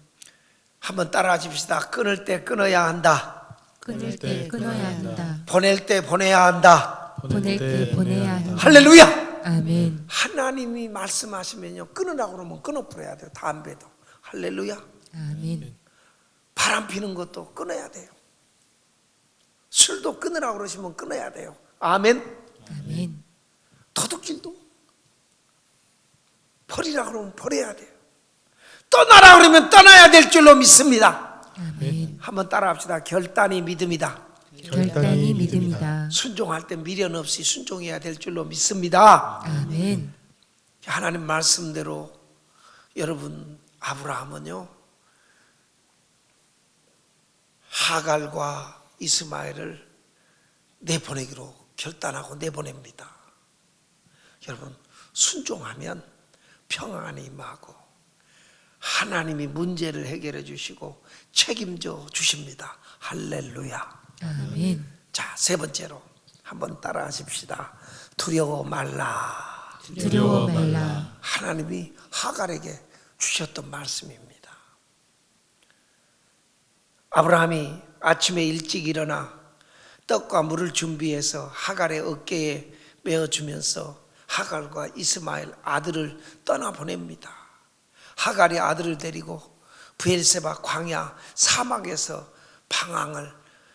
한번 따라하십시다. 끊을 때 끊어야 한다. 끊을 때 끊어야 한다. 보낼 때 보내야 한다. 보낼 때 보내야 한다. 할렐루야. 아멘. 하나님이 말씀하시면요, 끊으라고 그러면 끊어버려야 돼요. 담배도. 할렐루야. 아멘. 바람 피는 것도 끊어야 돼요. 술도 끊으라고 그러시면 끊어야 돼요. 아멘. 아멘. 도둑질도 버리라고 그러면 버려야 돼요. 떠나라 그러면 떠나야 될 줄로 믿습니다. 아멘. 한번 따라합시다. 결단이 믿음이다. 결단이 믿음이다. 순종할 때 미련 없이 순종해야 될 줄로 믿습니다. 아멘. 하나님 말씀대로 여러분, 아브라함은요, 하갈과 이스마엘을 내보내기로 결단하고 내보냅니다. 여러분, 순종하면 평안이 임하고 하나님이 문제를 해결해 주시고 책임져 주십니다. 할렐루야. 아멘. 자, 세 번째로 한번 따라 하십시다. 두려워 말라. 두려워 말라. 하나님이 하갈에게 주셨던 말씀입니다. 아브라함이 아침에 일찍 일어나 떡과 물을 준비해서 하갈의 어깨에 메어주면서 하갈과 이스마엘 아들을 떠나보냅니다. 하갈이 아들을 데리고 브엘세바 광야 사막에서 방황을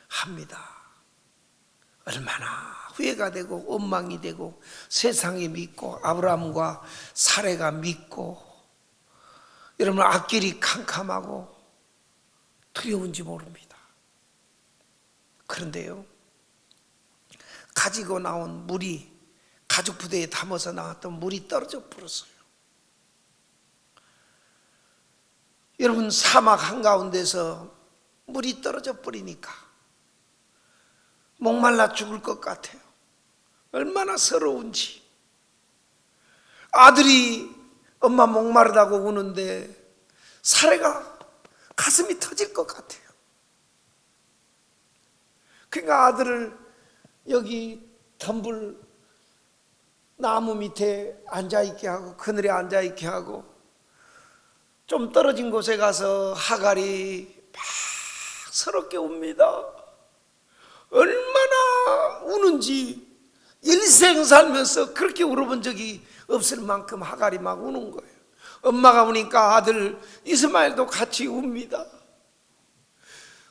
합니다. 얼마나 후회가 되고 원망이 되고 세상이 믿고 아브라함과 사레가 믿고 여러분 앞길이 캄캄하고 두려운지 모릅니다. 그런데요, 가지고 나온 물이, 가죽 부대에 담아서 나왔던 물이 떨어져 버렸어요. 여러분 사막 한가운데서 물이 떨어져 버리니까 목말라 죽을 것 같아요. 얼마나 서러운지. 아들이 엄마 목마르다고 우는데 사례가 가슴이 터질 것 같아요. 그러니까 아들을 여기 덤불 나무 밑에 앉아있게 하고, 그늘에 앉아있게 하고, 좀 떨어진 곳에 가서 하갈이 막 서럽게 웁니다. 얼마나 우는지 일생 살면서 그렇게 울어본 적이 없을 만큼 하갈이 막 우는 거예요. 엄마가 우니까 아들 이스마엘도 같이 웁니다.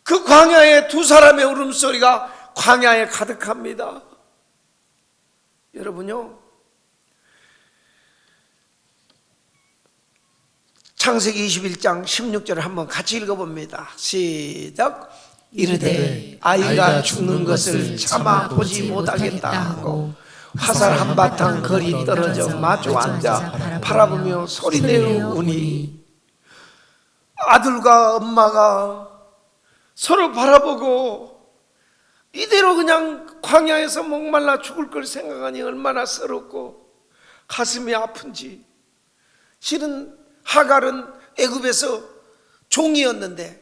그 광야에 두 사람의 울음소리가 광야에 가득합니다. 여러분요, 창세기 21장 16절을 한번 같이 읽어봅니다. 시작. 이르되 아이가 죽는 것을 참아 보지 못하겠다 하고 화살 한바탕 거리 떨어져 마주 앉아 바라보며 소리내어 우니, 아들과 엄마가 서로 바라보고 이대로 그냥 광야에서 목말라 죽을 걸 생각하니 얼마나 서럽고 가슴이 아픈지. 실은 하갈은 애굽에서 종이었는데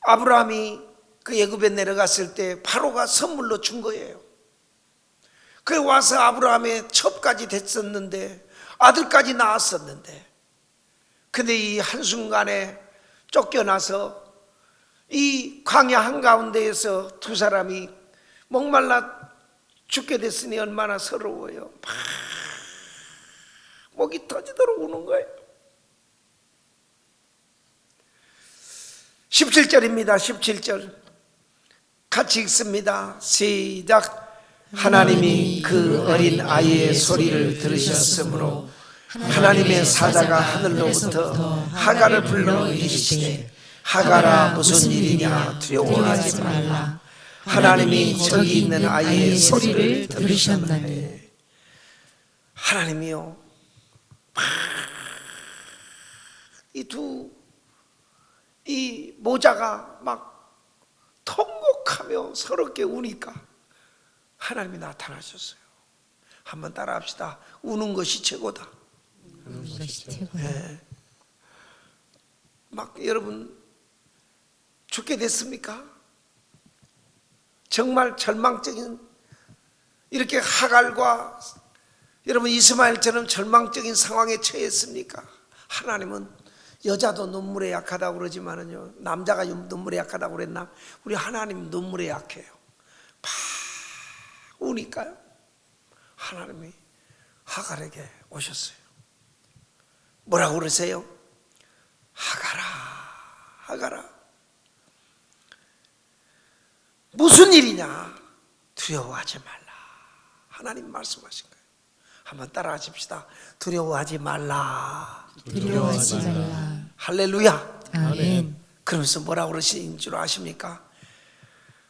아브라함이 그 애굽에 내려갔을 때 바로가 선물로 준 거예요. 그래 와서 아브라함의 첩까지 됐었는데, 아들까지 낳았었는데, 근데 이 한순간에 쫓겨나서 이 광야 한가운데에서 두 사람이 목말라 죽게 됐으니 얼마나 서러워요. 막 목이 터지도록 우는 거예요. 17절입니다. 17절 같이 읽습니다. 시작. 하나님이 그 어린 아이의 소리를 들으셨으므로 하나님의 사자가 하늘로부터 하갈을 불러 이르시되, 하갈아 무슨 일이냐, 두려워하지 말라. 하나님이 저기 있는 아이의 소리를 들으셨나니. 하나님이요, 이 모자가 막 통곡하며 서럽게 우니까 하나님이 나타나셨어요. 한번 따라합시다. 우는 것이 최고다. 네. 막 여러분 죽게 됐습니까? 정말 절망적인, 이렇게 하갈과 여러분 이스마엘처럼 절망적인 상황에 처했습니까? 하나님은 여자도 눈물에 약하다고 그러지만은요, 남자가 눈물에 약하다고 그랬나? 우리 하나님 눈물에 약해요. 막 우니까요, 하나님이 하갈에게 오셨어요. 뭐라고 그러세요? 하갈아, 하갈아, 무슨 일이냐, 두려워하지 말라. 하나님 말씀하신 거예요. 한번 따라 하십시다. 두려워하지 말라. 두려워하지 말라. 할렐루야. 아멘. 그러면서 뭐라고 그러신 줄 아십니까?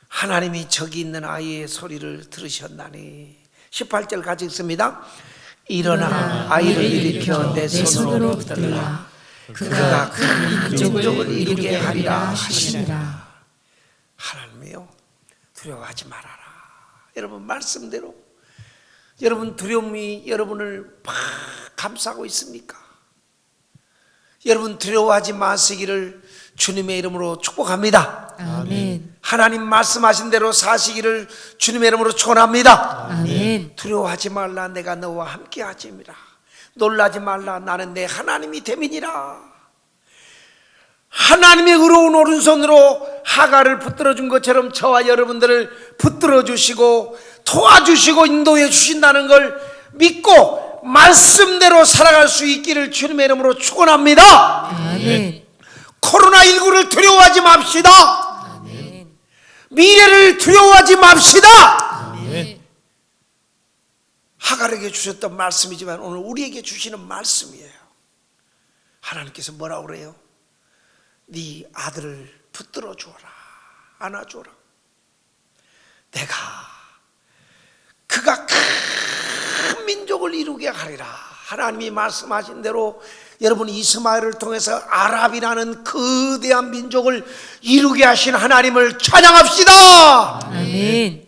하나님이 저기 있는 아이의 소리를 들으셨나니. 18절 같이 읽습니다. 일어나 아이를 일으켜 내 손으로 붙들라. 그가 큰 민족을 이루게 하리라 하시니라. 하나님이요, 두려워하지 말아라. 여러분 말씀대로 여러분 두려움이 여러분을 막 감싸고 있습니까? 여러분 두려워하지 마시기를 주님의 이름으로 축복합니다. 아멘. 하나님 말씀하신 대로 사시기를 주님의 이름으로 축원합니다. 아멘. 두려워하지 말라. 내가 너와 함께 하지미라. 놀라지 말라. 나는 내 하나님이 됨이니라. 하나님의 의로운 오른손으로 하갈을 붙들어 준 것처럼 저와 여러분들을 붙들어 주시고 도와주시고 인도해 주신다는 걸 믿고 말씀대로 살아갈 수 있기를 주님의 이름으로 축원합니다. 아멘. 코로나19를 두려워하지 맙시다. 아멘. 미래를 두려워하지 맙시다. 아멘. 하갈에게 주셨던 말씀이지만 오늘 우리에게 주시는 말씀이에요. 하나님께서 뭐라고 그래요? 네 아들을 붙들어 주어라, 안아주어라. 내가 그가 큰 민족을 이루게 하리라. 하나님이 말씀하신 대로 여러분 이스마엘을 통해서 아랍이라는 거대한 민족을 이루게 하신 하나님을 찬양합시다. 아멘.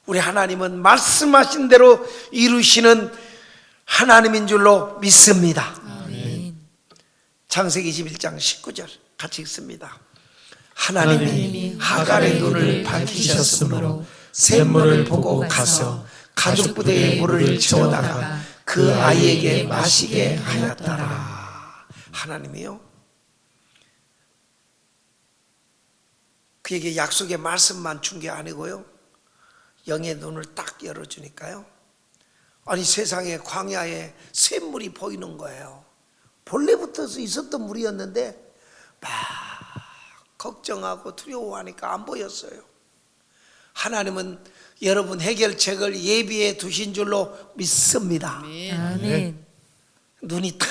우리 하나님은 말씀하신 대로 이루시는 하나님인 줄로 믿습니다. 아멘. 창세기 21장 19절 같이 읽습니다. 하나님이 하갈의 눈을 밝히셨으므로 샘물을 보고 가서 가죽 부대에 물을 채워다가 그 아이에게 마시게 하였더라. 하나님이요, 그에게 약속의 말씀만 준 게 아니고요, 영의 눈을 딱 열어주니까요, 아니 세상에 광야에 샘물이 보이는 거예요. 본래부터 있었던 물이었는데 막 걱정하고 두려워하니까 안 보였어요. 하나님은 여러분 해결책을 예비해 두신 줄로 믿습니다. 아멘. 눈이 딱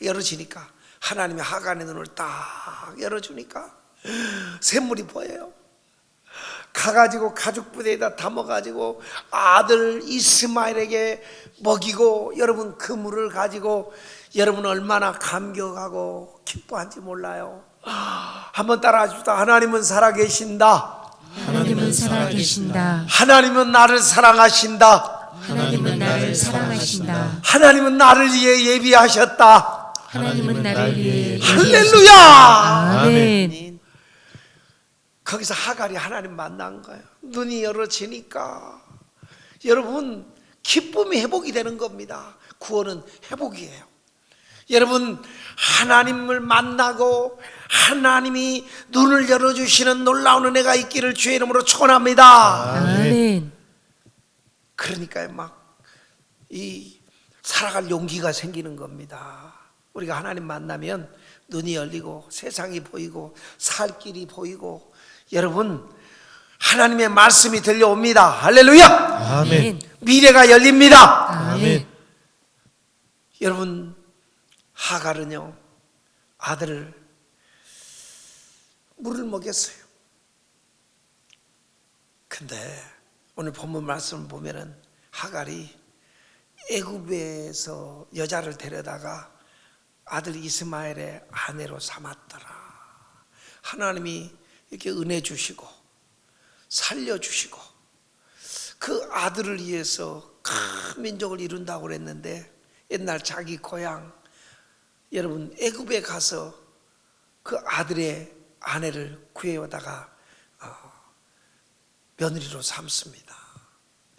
열어지니까, 하나님이 하갈의 눈을 딱 열어주니까 샘물이 보여요. 가가지고 가죽 부대에다 담아가지고 아들 이스마엘에게 먹이고, 여러분 그 물을 가지고 여러분 얼마나 감격하고 기뻐한지 몰라요. 한번 따라하십시다. 하나님은 살아계신다. 하나님은 살아계신다. 하나님은 나를 사랑하신다. 하나님은 나를 사랑하신다. 하나님은 나를 위해 예비하셨다. 하나님은 나를 위해 할렐루야. 아멘. 거기서 하갈이 하나님 만난 거예요. 눈이 열어지니까 여러분 기쁨이 회복이 되는 겁니다. 구원은 회복이에요. 여러분 하나님을 만나고 하나님이 눈을 열어주시는 놀라운 은혜가 있기를 주의 이름으로 축원합니다. 아멘. 그러니까 막 이 살아갈 용기가 생기는 겁니다. 우리가 하나님 만나면 눈이 열리고 세상이 보이고 살 길이 보이고, 여러분 하나님의 말씀이 들려옵니다. 할렐루야. 아멘. 미래가 열립니다. 아멘. 여러분 하갈은요, 아들을 물을 먹였어요. 근데 오늘 본문 말씀을 보면은 하갈이 애굽에서 여자를 데려다가 아들 이스마엘의 아내로 삼았더라. 하나님이 이렇게 은혜 주시고 살려주시고 그 아들을 위해서 큰 민족을 이룬다고 그랬는데, 옛날 자기 고향 여러분 애굽에 가서 그 아들의 아내를 구해오다가 며느리로 삼습니다.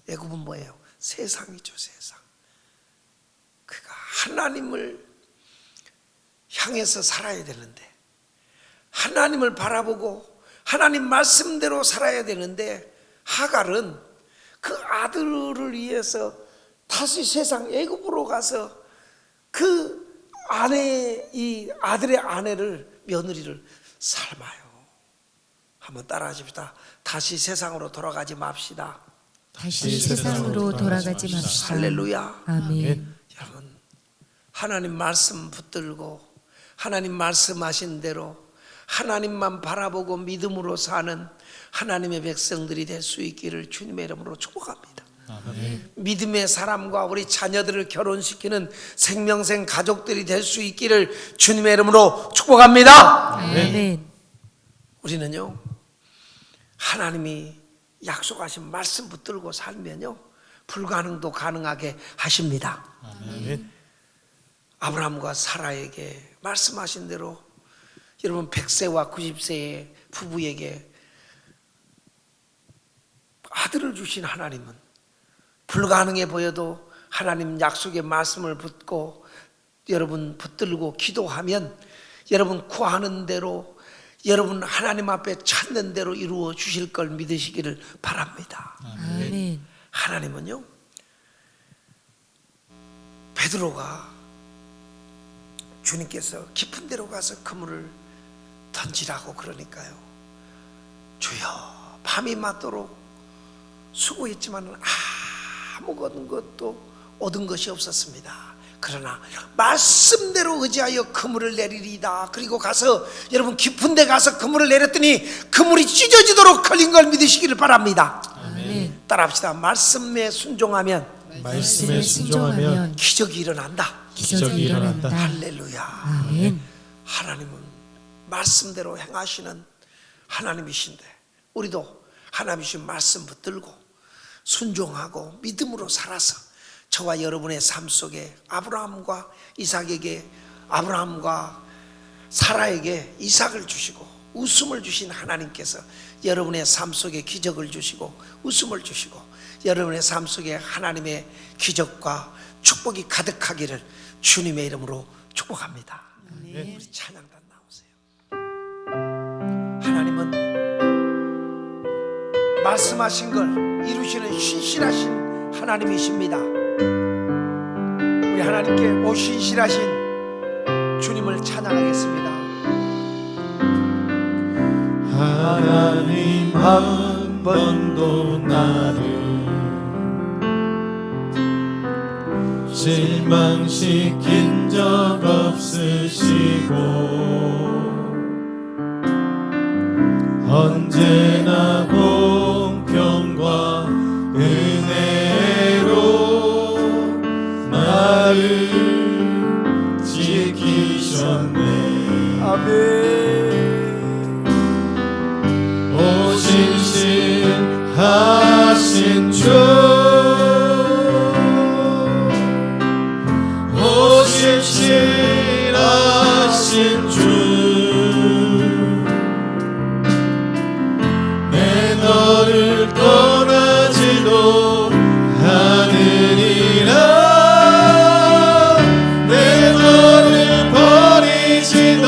애굽은 뭐예요? 세상이죠, 세상. 그가 하나님을 향해서 살아야 되는데, 하나님을 바라보고 하나님 말씀대로 살아야 되는데, 하갈은 그 아들을 위해서 다시 세상 애굽으로 가서 그 아내, 이 아들의 아내를, 며느리를 삶아요. 한번 따라하십시다. 다시 세상으로 돌아가지 맙시다. 다시 세상으로 돌아가지 맙시다. 할렐루야. 아멘. 여러분 하나님 말씀 붙들고 하나님 말씀하신 대로 하나님만 바라보고 믿음으로 사는 하나님의 백성들이 될 수 있기를 주님의 이름으로 축복합니다. 믿음의 사람과 우리 자녀들을 결혼시키는 생명생 가족들이 될 수 있기를 주님의 이름으로 축복합니다. 아멘. 우리는요 하나님이 약속하신 말씀 붙들고 살면요 불가능도 가능하게 하십니다. 아멘. 아브라함과 사라에게 말씀하신 대로 여러분 100세와 90세의 부부에게 아들을 주신 하나님은 불가능해 보여도 하나님 약속의 말씀을 붙고 여러분 붙들고 기도하면 여러분 구하는 대로 여러분 하나님 앞에 찾는 대로 이루어 주실 걸 믿으시기를 바랍니다. 아멘. 하나님은요 베드로가 주님께서 깊은 데로 가서 그물을 던지라고 그러니까요 주여 밤이 맞도록 수고했지만 아무것도 얻은 것이 없었습니다. 그러나 말씀대로 의지하여 그물을 내리리이다. 그리고 가서 여러분 깊은 데 가서 그물을 내렸더니 그물이 찢어지도록 걸린 걸 믿으시기를 바랍니다. 아멘. 따라합시다. 말씀에 순종하면 말씀에 순종하면 기적이 일어난다. 기적이 일어난다. 할렐루야. 아멘. 하나님은 말씀대로 행하시는 하나님이신데 우리도 하나님이신 말씀 붙들고 순종하고 믿음으로 살아서 저와 여러분의 삶 속에 아브라함과 이삭에게, 아브라함과 사라에게 이삭을 주시고 웃음을 주신 하나님께서 여러분의 삶 속에 기적을 주시고 웃음을 주시고 여러분의 삶 속에 하나님의 기적과 축복이 가득하기를 주님의 이름으로 축복합니다. 우리 찬양단 나오세요. 하나님은 말씀하신 걸 이루시는 신실하신 하나님이십니다. 우리 하나님께 오 신실하신 주님을 찬양하겠습니다. 하나님 한 번도 나를 실망시킨 적 없으시고 언제나 공평과 은혜로 나를 지키셨네. 아멘. 오 신실하신 주, 오 신실하신 주, 내 너를 떠나지도 않으리라. 내 너를 버리지도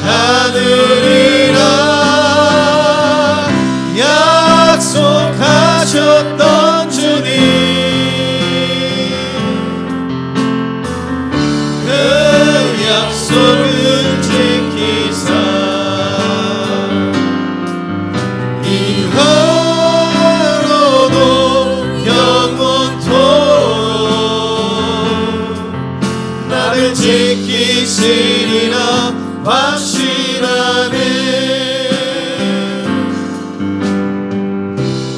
않으리라. 약속하셨던 주님, 그 약속을 지키사 이후로도 영원토록 나를 지키시리라 확신하네.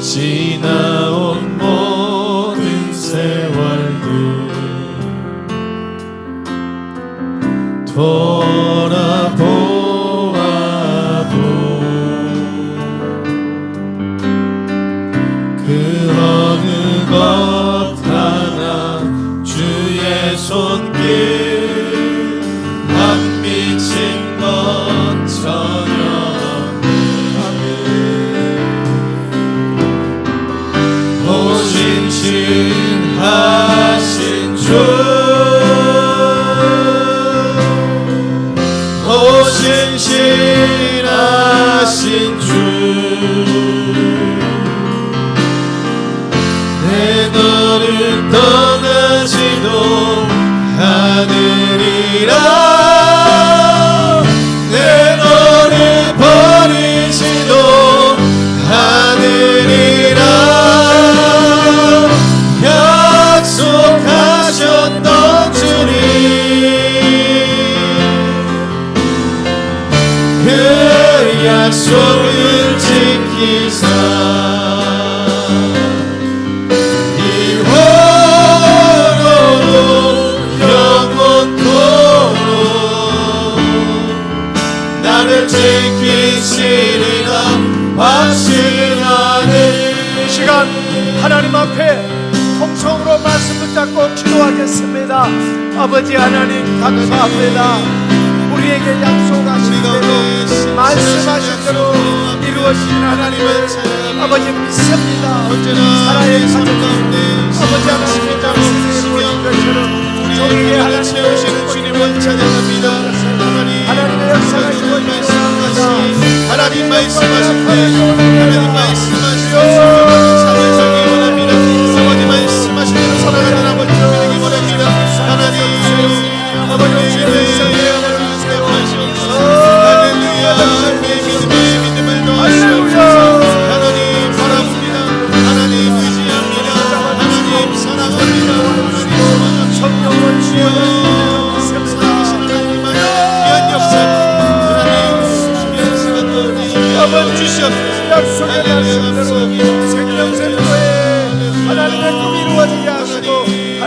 지나온 모든 세월들 돌아보아도 그 어느 것 하나 주의 손길 안 미친 것 전혀 오 신실하신 주, 오 신실하신 주, 내 너를 떠나지도 않으리라. 내 너를 버리지도 않으리라. 약속하셨던 주님, 그 약속을 지키사 이후로도 영원토록 나를 지키시리라 확신하네. 이 시간 하나님 앞에 통성으로 말씀 붙잡고 기도하겠습니다. 아버지 하나님 감사합니다. 우리에게 약속하신 대로 말씀하신 대로 이루어지는 하나님을 아버지 믿습니다. 사랑의 가족이 아버지 하나님의 말씀에 이루어진 것처럼 저희의 하나님을 채우시는 주님을 찬양합니다. 하나님의 역사가 이루어지는 하나님 말씀하실 때 하나님 말씀하실 때 삶을 살기 원합니다. 아버지 말씀하신 대로 살아가는 아버지 되기 원합니다. 하나님 아버지 할렐루야. 내 믿음을 더하시옵소서. 하나님 바라봅니다. 하나님 의지합니다. 하나님 사랑합니다. 성령을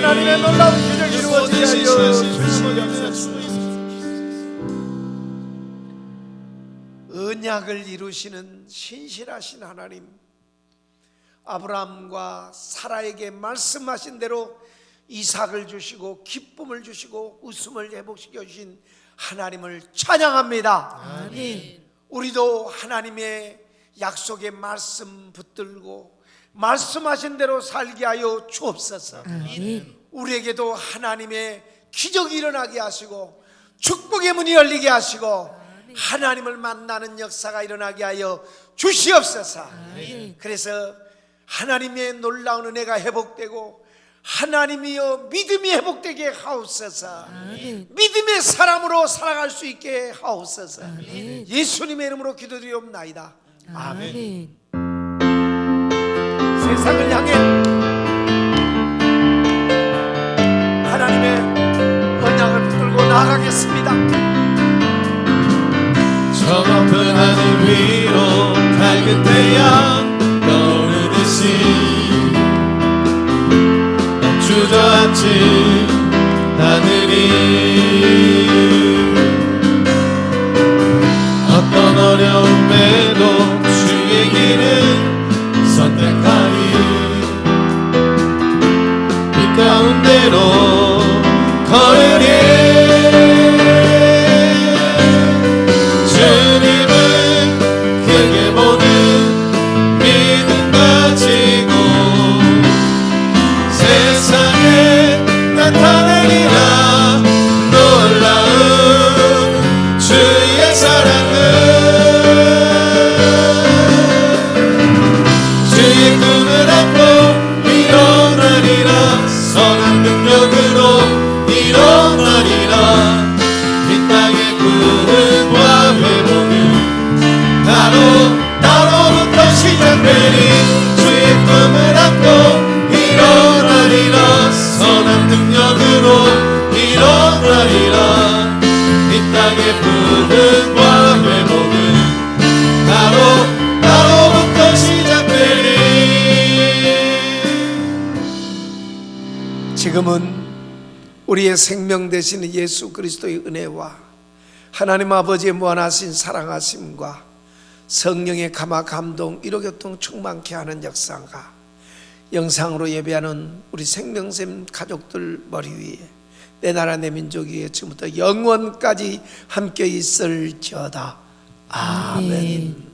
하나님의 놀라운 기적이 이루어지게 하여 주시옵소서. 언약을 이루시는 신실하신 하나님, 아브라함과 사라에게 말씀하신 대로 이삭을 주시고 기쁨을 주시고 웃음을 회복시켜 주신 하나님을 찬양합니다. 아멘. 우리도 하나님의 약속의 말씀 붙들고 말씀하신 대로 살게 하여 주옵소서. 아멘. 우리에게도 하나님의 기적이 일어나게 하시고 축복의 문이 열리게 하시고 하나님을 만나는 역사가 일어나게 하여 주시옵소서. 아멘. 그래서 하나님의 놀라운 은혜가 회복되고 하나님이여 믿음이 회복되게 하옵소서. 아멘. 믿음의 사람으로 살아갈 수 있게 하옵소서. 아멘. 예수님의 이름으로 기도드리옵나이다. 아멘. 세상을 향해 하나님의 언약을 붙들고 나아가겠습니다. 저 높은 하늘 위로 밝은 태양 떠오르듯이 주저앉힌 하늘이 어떤 어려움에도 주의 길은 선택하니 이 가운데로 걸으리. 주님은 크게 보는 믿음 가지고 세상에 나타내리라. 놀라운 주의 사랑은 주의 꿈을 안고 일어나리라. 선한 능력으로 일어나리라. 이 땅의 구원과 회복은 나로부터 시작되니 주의 꿈을 안고 일어나리라. 선한 능력으로 일어나리라. 이 땅의 부흥과 회복은 나로부터 시작되니. 지금은 우리의 생명 되시는 예수 그리스도의 은혜와 하나님 아버지의 무한하신 사랑하심과 성령의 감화 감동 위로교통 충만케 하는 역사가 영상으로 예배하는 우리 생명샘 가족들 머리 위에 내 나라 내 민족 위에 지금부터 영원까지 함께 있을지어다. 아멘.